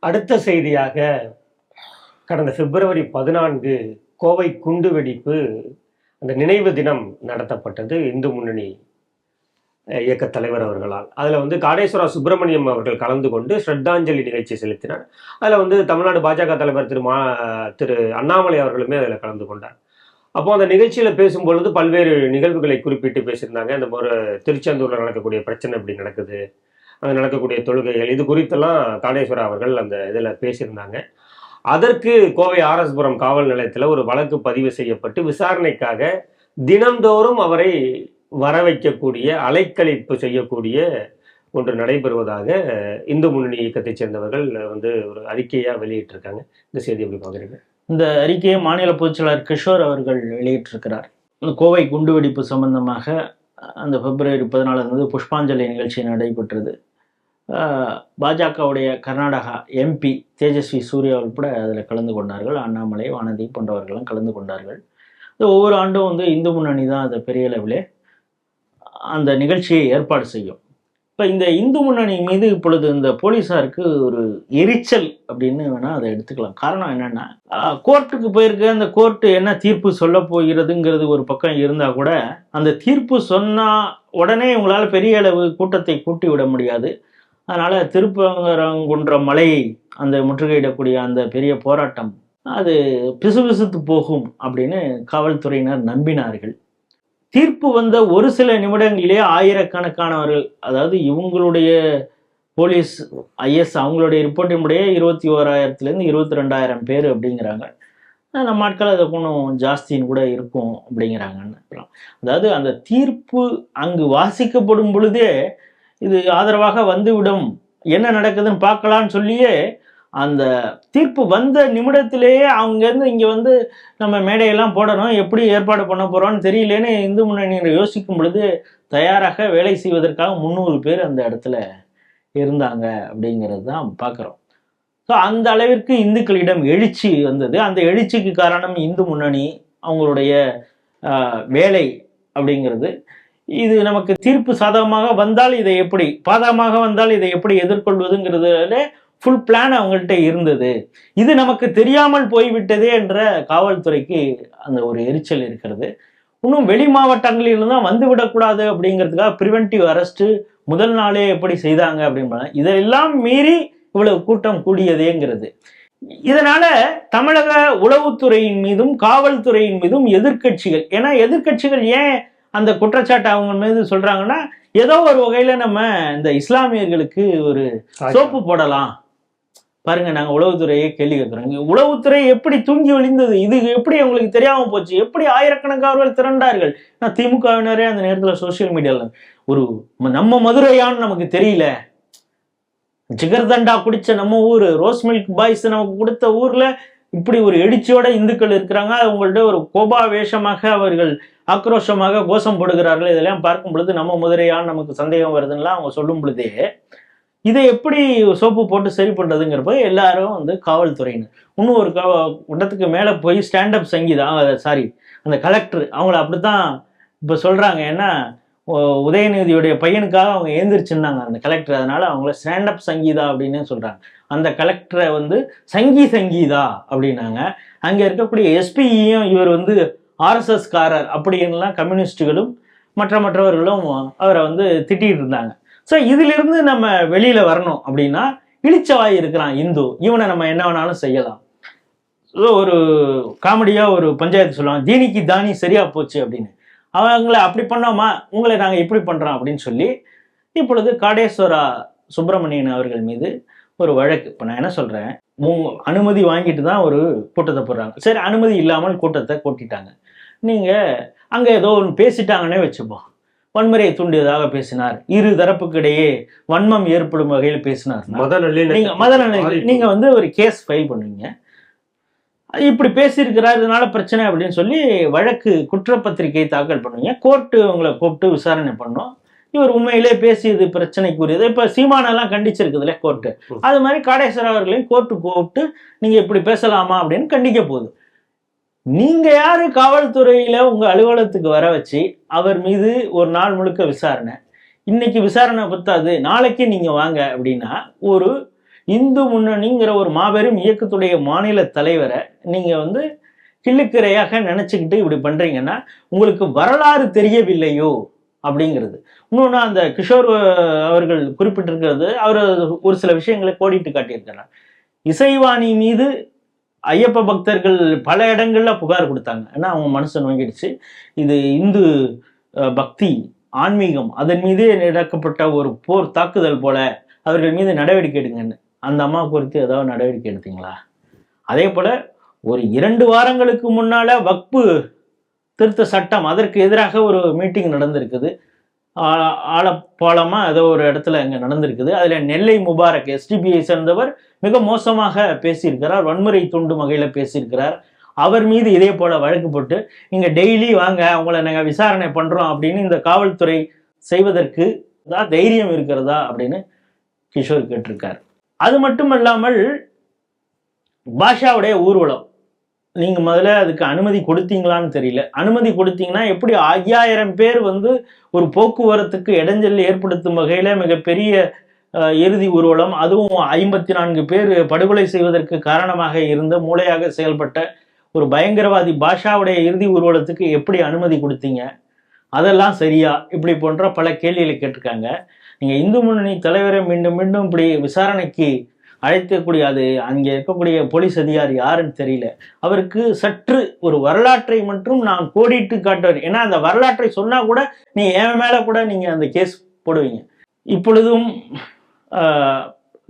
அடுத்த செய்தியாக, கடந்த பிப்ரவரி 14 கோவை குண்டுவெடிப்பு அந்த நினைவு தினம் நடத்தப்பட்டது இந்து முன்னணி இயக்க தலைவர் அவர்களால். அதில் காடேஸ்வரா சுப்பிரமணியம் அவர்கள் கலந்து கொண்டு ஸ்ரத்தாஞ்சலி நிகழ்ச்சி செலுத்தினார். அதில் தமிழ்நாடு பாஜக தலைவர் திரு அண்ணாமலை அவர்களுமே அதில் கலந்து கொண்டார். அப்போ அந்த நிகழ்ச்சியில் பேசும்பொழுது பல்வேறு நிகழ்வுகளை குறிப்பிட்டு பேசியிருந்தாங்க. இந்த ஒரு திருச்செந்தூரில் நடக்கக்கூடிய பிரச்சனை எப்படி நடக்குது, அங்கே நடக்கக்கூடிய தொழுகைகள், இது குறித்தெல்லாம் காடேஸ்வரா அவர்கள் அந்த இதில் பேசியிருந்தாங்க. அதற்கு கோவை ஆர்எஸ்புரம் காவல் நிலையத்தில் ஒரு வழக்கு பதிவு செய்யப்பட்டு விசாரணைக்காக தினந்தோறும் அவரை வர வைக்கக்கூடிய, அலைக்கழிப்பு செய்யக்கூடிய ஒன்று நடைபெறுவதாக இந்து முன்னணி இயக்கத்தைச் சேர்ந்தவர்கள் ஒரு அறிக்கையாக வெளியிட்டிருக்காங்க. இந்த செய்தி எப்படி பார்க்குறீங்க? இந்த அறிக்கையை மாநில பொதுச்செயலாளர் கிஷோர் அவர்கள் வெளியிட்டிருக்கிறார். கோவை குண்டுவெடிப்பு சம்பந்தமாக அந்த பிப்ரவரி 14 புஷ்பாஞ்சலி நிகழ்ச்சி நடைபெற்றது. பாஜகவுடைய கர்நாடகா எம்பி தேஜஸ்வி சூர்யா உட்பட அதில் கலந்து கொண்டார்கள். அண்ணாமலை, வானதி போன்றவர்களும் கலந்து கொண்டார்கள். ஒவ்வொரு ஆண்டும் இந்து முன்னணி தான் அதை பெரிய அளவிலே அந்த நிகழ்ச்சியை ஏற்பாடு செய்யும். இப்போ இந்த இந்து முன்னணி மீது இப்பொழுது இந்த போலீஸாருக்கு ஒரு எரிச்சல் அப்படின்னு வேணால் அதை எடுத்துக்கலாம். காரணம் என்னென்னா, கோர்ட்டுக்கு போயிருக்க, அந்த கோர்ட்டு என்ன தீர்ப்பு சொல்ல போகிறதுங்கிறது ஒரு பக்கம் இருந்தால் கூட, அந்த தீர்ப்பு சொன்னால் உடனே இவங்களால் பெரிய அளவு கூட்டத்தை கூட்டி விட முடியாது. அதனால் திருப்பரங்குன்றம் மலையை அந்த முற்றுகையிடக்கூடிய அந்த பெரிய போராட்டம் அது பிசுபிசுத்து போகும் அப்படின்னு காவல்துறையினர் நம்பினார்கள். தீர்ப்பு வந்த ஒரு சில நிமிடங்களிலே ஆயிரக்கணக்கானவர்கள், அதாவது இவங்களுடைய போலீஸ் ஐஎஸ் அவங்களுடைய ரிப்போர்ட்டின்படியே 21,000 22,000 பேர் அப்படிங்கிறாங்க. நம்ம ஆட்கள் அதை கொஞ்சம் ஜாஸ்தின்னு கூட இருக்கும் அப்படிங்கிறாங்கன்னு. அதாவது அந்த தீர்ப்பு அங்கு வாசிக்கப்படும் பொழுதே இது ஆதரவாக வந்துவிடும், என்ன நடக்குதுன்னு பார்க்கலான்னு சொல்லியே அந்த தீர்ப்பு வந்த நிமிடத்திலேயே அங்கேருந்து இங்கே நம்ம மேடையெல்லாம் போடணும், எப்படி ஏற்பாடு பண்ண போகிறோன்னு தெரியலேன்னு இந்து முன்னணியை யோசிக்கும் பொழுது தயாராக வேலை செய்வதற்காக 300 பேர் அந்த இடத்துல இருந்தாங்க அப்படிங்கிறது தான் பார்க்குறோம். ஸோ அந்த அளவிற்கு இந்துக்களிடம் எழுச்சி வந்தது. அந்த எழுச்சிக்கு காரணம் இந்து முன்னணி அவங்களுடைய வேலை அப்படிங்கிறது. இது நமக்கு தீர்ப்பு சாதகமாக வந்தால் இதை எப்படி, பாதகமாக வந்தால் இதை எப்படி எதிர்கொள்வதுங்கிறதுல ஃபுல் பிளான் அவங்கள்ட்ட இருந்தது. இது நமக்கு தெரியாமல் போய்விட்டதே என்ற காவல்துறைக்கு அந்த ஒரு எரிச்சல் இருக்கிறது. இன்னும் வெளி மாவட்டங்களில் தான் வந்துவிடக்கூடாது அப்படிங்கிறதுக்காக ப்ரிவென்டிவ் அரெஸ்ட்டு முதல் நாளே எப்படி செய்தாங்க அப்படின்னு இதெல்லாம் மீறி இவ்வளவு கூட்டம் கூடியதேங்கிறது. இதனால தமிழக உளவுத்துறையின் மீதும் காவல்துறையின் மீதும் எதிர்கட்சிகள், ஏன்னா எதிர்கட்சிகள் ஏன் அந்த குற்றச்சாட்டு அவங்க மீது சொல்றாங்கன்னா, ஏதோ ஒரு வகையில நம்ம இந்த இஸ்லாமியர்களுக்கு ஒரு சோப்பு போடலாம் பாருங்க, நாங்க உளவுத்துறையை கேள்வி கேட்கிறோம். உளவுத்துறை எப்படி தூங்கி ஒளிந்தது, இது எப்படி அவங்களுக்கு தெரியாம போச்சு, எப்படி ஆயிரக்கணக்கானவர்கள் திரண்டார்கள். நான் திமுகவினரே அந்த நேரத்தில் சோசியல் மீடியால ஒரு நம்ம மதுரையான்னு நமக்கு தெரியல, ஜிகர்தண்டா குடிச்ச நம்ம ஊர் ரோஸ் மில்க் பாய்ஸ் நமக்கு கொடுத்த ஊர்ல இப்படி ஒரு எழுச்சியோட இந்துக்கள் இருக்கிறாங்க, அவங்கள்ட்ட ஒரு கோபாவேஷமாக அவர்கள் ஆக்ரோஷமாக கோஷம் போடுகிறார்கள். இதெல்லாம் பார்க்கும் பொழுது நம்ம மதுரையான்னு நமக்கு சந்தேகம் வருதுன்னா அவங்க சொல்லும் பொழுதே இதை எப்படி சோப்பு போட்டு சரி பண்ணுறதுங்கிறப்ப எல்லாரும் காவல்துறையினர் இன்னும் ஒரு இடத்துக்கு மேலே போய் ஸ்டாண்டப் சங்கீதா, சாரி அந்த கலெக்டர் அவங்கள அப்படித்தான் இப்போ சொல்கிறாங்க. ஏன்னா உதயநிதியுடைய பையனுக்காக அவங்க ஏந்திரிச்சுருந்தாங்க அந்த கலெக்டர், அதனால அவங்கள ஸ்டாண்டப் சங்கீதா அப்படின்னு சொல்கிறாங்க. அந்த கலெக்டரை சங்கீதா அப்படின்னாங்க. அங்கே இருக்கக்கூடிய எஸ்பியும் இவர் ஆர்எஸ்எஸ்காரர் அப்படின்லாம் கம்யூனிஸ்டுகளும் மற்றவர்களும் அவரை திட்டிகிட்டு இருந்தாங்க. ஸோ இதிலிருந்து நம்ம வெளியில் வரணும் அப்படின்னா, இழிச்சவாய் இருக்கிறான் இந்து, இவனை நம்ம என்ன வேணாலும் செய்யலாம். ஸோ ஒரு காமெடியாக ஒரு பஞ்சாயத்து சொல்லுவாங்க, தீனிக்கு தானி சரியா போச்சு அப்படின்னு. அவங்கள அப்படி பண்ணோமா, உங்களை நாங்கள் இப்படி பண்ணுறோம் அப்படின்னு சொல்லி இப்பொழுது காடேஸ்வரா சுப்பிரமணியன் அவர்கள் மீது ஒரு வழக்கு. இப்போ நான் என்ன சொல்கிறேன், அனுமதி வாங்கிட்டு தான் ஒரு கூட்டத்தை போடுறாங்க. சரி, அனுமதி இல்லாமல் கூட்டத்தை கூட்டிட்டாங்க. நீங்கள் அங்கே ஏதோ ஒன்று பேசிட்டாங்கன்னே வச்சுப்போம், வன்முறையை தூண்டியதாக பேசினார், இரு தரப்புக்கு இடையே வன்மம் ஏற்படும் வகையில் பேசினார், நீங்க ஒரு கேஸ் ஃபைல் பண்ணுவீங்க. இப்படி பேசியிருக்கிறார், இதனால பிரச்சனை அப்படின்னு சொல்லி வழக்கு குற்றப்பத்திரிகை தாக்கல் பண்ணுவீங்க. கோர்ட்டு உங்களை கூப்பிட்டு விசாரணை பண்ணோம், இவர் உண்மையிலே பேசியது பிரச்சனைக்குரியது. இப்போ சீமானெல்லாம் கண்டிச்சிருக்குதுல்ல கோர்ட்டு, அது மாதிரி காடேஸ்வரா அவர்களையும் கோர்ட்டு கூப்பிட்டு நீங்க இப்படி பேசலாமா அப்படின்னு கண்டிக்க போகுது. நீங்க யாரு காவல்துறையில உங்க அலுவலகத்துக்கு வர வச்சு அவர் மீது ஒரு நாள் முழுக்க விசாரணை, இன்னைக்கு விசாரணை பத்தாது நாளைக்கு நீங்க வாங்க அப்படின்னா ஒரு இந்து முன்னணிங்கிற ஒரு மாபெரும் இயக்கத்துடைய மாநில தலைவரை நீங்க வந்து கிள்ளுக்கிறையாக நினைச்சுக்கிட்டு இப்படி பண்றீங்கன்னா உங்களுக்கு வரலாறு தெரியவில்லையோ அப்படிங்கிறது. இன்னொன்று அந்த கிஷோர் அவர்கள் குறிப்பிட்டிருக்கிறது, அவர் ஒரு சில விஷயங்களை கோடிட்டு காட்டியிருக்கிறார். இசைவாணி மீது ஐயப்ப பக்தர்கள் பல இடங்கள்ல புகார் கொடுத்தாங்க. ஏன்னா அவங்க மனசு நோங்கிடுச்சு, இது இந்து பக்தி ஆன்மீகம் அதன் மீதே நடக்கப்பட்ட ஒரு போர் தாக்குதல் போல, அவர்கள் மீது நடவடிக்கை எடுங்கன்னு. அந்த அம்மா குறித்து ஏதாவது நடவடிக்கை எடுத்தீங்களா? அதே போல ஒரு 2 வாரங்களுக்கு முன்னால வக்பு திருத்த சட்டம் அதற்கு எதிராக ஒரு மீட்டிங் நடந்திருக்குது. ஆழப்பாலமா ஏதோ ஒரு இடத்துல அங்கே நடந்திருக்குது. அதில் நெல்லை முபாரக் எஸ்டிபிஐ சேர்ந்தவர் மிக மோசமாக பேசியிருக்கிறார், வன்முறை தூண்டும் வகையில் பேசியிருக்கிறார். அவர் மீது இதே போல வழக்கு போட்டு நீங்கள் டெய்லி வாங்க உங்களை நாங்கள் விசாரணை பண்ணுறோம் அப்படின்னு இந்த காவல்துறை செய்வதற்கு தான் தைரியம் இருக்கிறதா அப்படின்னு கிஷோர் கேட்டிருக்கார். அது மட்டும் இல்லாமல் பாஷாவுடைய ஊர்வலம் நீங்கள் முதல்ல அதுக்கு அனுமதி கொடுத்தீங்களான்னு தெரியல. அனுமதி கொடுத்தீங்கன்னா எப்படி 5000 பேர் வந்து ஒரு போக்குவரத்துக்கு இடைஞ்சல் ஏற்படுத்தும் வகையில் மிகப்பெரிய இறுதி ஊர்வலம், அதுவும் 54 பேர் படுகொலை செய்வதற்கு காரணமாக இருந்த மூளையாக செயல்பட்ட ஒரு பயங்கரவாதி பாஷாவுடைய இறுதி ஊர்வலத்துக்கு எப்படி அனுமதி கொடுத்தீங்க? அதெல்லாம் சரியா? இப்படி போன்ற பல கேள்விகளை கேட்டிருக்காங்க. நீங்கள் இந்து முன்னணி தலைவரை மீண்டும் மீண்டும் இப்படி விசாரணைக்கு அழைக்கக்கூடிய அது அங்கே இருக்கக்கூடிய போலீஸ் அதிகாரி யாருன்னு தெரியல. அவருக்கு சற்று ஒரு வரலாற்றை மட்டும் நான் கோடிட்டு காட்டுவார். ஏன்னா அந்த வரலாற்றை சொன்னா கூட நீ என் மேல கூட நீங்க அந்த கேஸ் போடுவீங்க. இப்பொழுதும்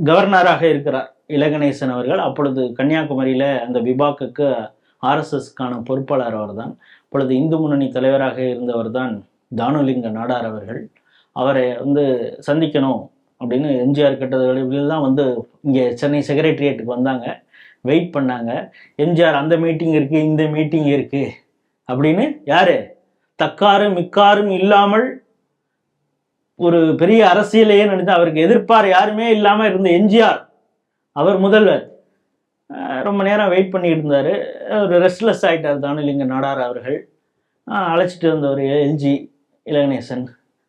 கவர்னராக இருக்கிறார் இலகணேசன் அவர்கள். அப்பொழுது கன்னியாகுமரியில அந்த விபாக்குக்கு ஆர்எஸ்எஸ்க்கான பொறுப்பாளர் அவர் தான். இப்பொழுது இந்து முன்னணி தலைவராக இருந்தவர் தான் தானுலிங்க நாடார் அவர்கள். அவரை வந்து சந்திக்கணும் அப்படின்னு எம்ஜிஆர் கட்டதகளில் தான் வந்து இங்கே சென்னை செக்ரட்டரியேட்டுக்கு வந்தாங்க, வெயிட் பண்ணாங்க. எம்ஜிஆர் அந்த மீட்டிங் இருக்குது இந்த மீட்டிங் இருக்குது அப்படின்னு யார் தக்காரும் மிக்காரும் இல்லாமல் ஒரு பெரிய அரசியலையே நடந்து அவருக்கு எதிர்ப்பார் யாருமே இல்லாமல் இருந்த எம்ஜிஆர் அவர் முதல்வர் ரொம்ப நேரம் வெயிட் பண்ணிட்டு இருந்தார். ஒரு ரெஸ்ட்லெஸ் ஆகிட்டார் தானுலிங்க நாடார் அவர்கள். அழைச்சிட்டு வந்தவர் எல்ஜி இலகணேசன்.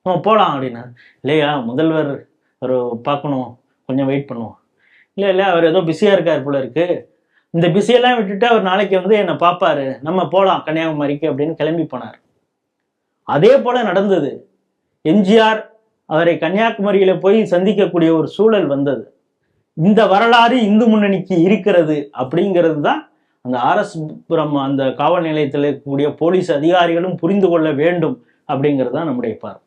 போகலாம் அப்படின்னா, இல்லையா முதல்வர் அவர் பார்க்கணும், கொஞ்சம் வெயிட் பண்ணுவோம். இல்லை அவர் ஏதோ பிஸியாக இருக்கார் போல இருக்கு, இந்த பிஸியெல்லாம் விட்டுட்டு அவர் நாளைக்கு வந்து என்னை பார்ப்பாரு, நம்ம போகலாம் கன்னியாகுமரிக்கு அப்படின்னு கிளம்பி போனார். அதே போல நடந்தது. எம்ஜிஆர் அவரை கன்னியாகுமரியில போய் சந்திக்கக்கூடிய ஒரு சூழல் வந்தது. இந்த வரலாறு இந்து முன்னணிக்கு இருக்கிறது அப்படிங்கிறது தான் அந்த ஆர்எஸ் புரம் அந்த காவல் நிலையத்தில் இருக்கக்கூடிய போலீஸ் அதிகாரிகளும் புரிந்து கொள்ள வேண்டும் அப்படிங்கிறது தான் நம்முடைய பார்வை.